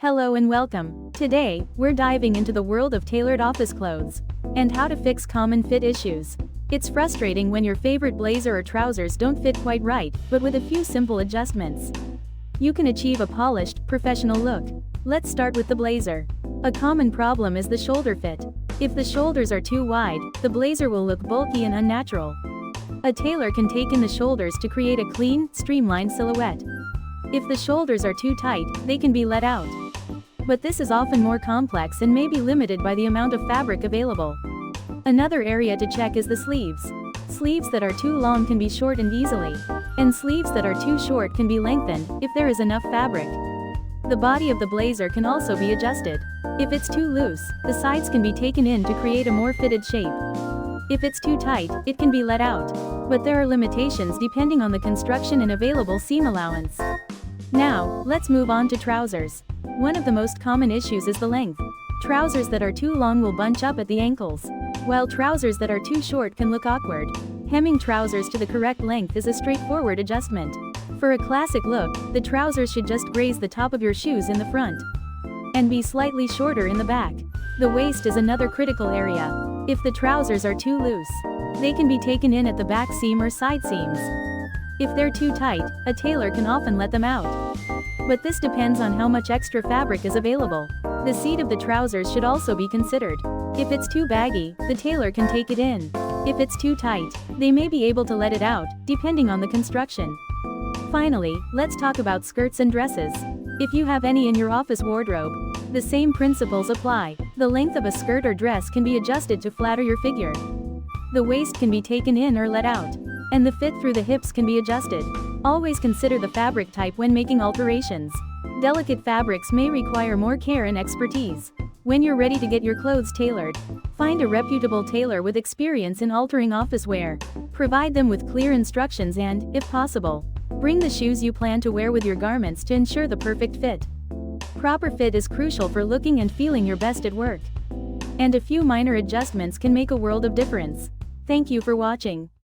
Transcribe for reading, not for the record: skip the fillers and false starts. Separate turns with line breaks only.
Hello and welcome. Today, we're diving into the world of tailored office clothes and how to fix common fit issues. It's frustrating when your favorite blazer or trousers don't fit quite right, but with a few simple adjustments, you can achieve a polished, professional look. Let's start with the blazer. A common problem is the shoulder fit. If the shoulders are too wide, the blazer will look bulky and unnatural. A tailor can take in the shoulders to create a clean, streamlined silhouette. If the shoulders are too tight, they can be let out. But this is often more complex and may be limited by the amount of fabric available. Another area to check is the sleeves. Sleeves that are too long can be shortened easily, and sleeves that are too short can be lengthened, if there is enough fabric. The body of the blazer can also be adjusted. If it's too loose, the sides can be taken in to create a more fitted shape. If it's too tight, it can be let out. But there are limitations depending on the construction and available seam allowance. Now, let's move on to trousers. One of the most common issues is the length. Trousers that are too long will bunch up at the ankles, while trousers that are too short can look awkward. Hemming trousers to the correct length is a straightforward adjustment. For a classic look, the trousers should just graze the top of your shoes in the front and be slightly shorter in the back. The waist is another critical area. If the trousers are too loose, they can be taken in at the back seam or side seams. If they're too tight, a tailor can often let them out. But this depends on how much extra fabric is available. The seat of the trousers should also be considered. If it's too baggy, the tailor can take it in. If it's too tight, they may be able to let it out, depending on the construction. Finally, let's talk about skirts and dresses. If you have any in your office wardrobe, the same principles apply. The length of a skirt or dress can be adjusted to flatter your figure. The waist can be taken in or let out, and the fit through the hips can be adjusted. Always consider the fabric type when making alterations. Delicate fabrics may require more care and expertise. When you're ready to get your clothes tailored, find a reputable tailor with experience in altering office wear. Provide them with clear instructions and, if possible, bring the shoes you plan to wear with your garments to ensure the perfect fit. Proper fit is crucial for looking and feeling your best at work. And a few minor adjustments can make a world of difference. Thank you for watching.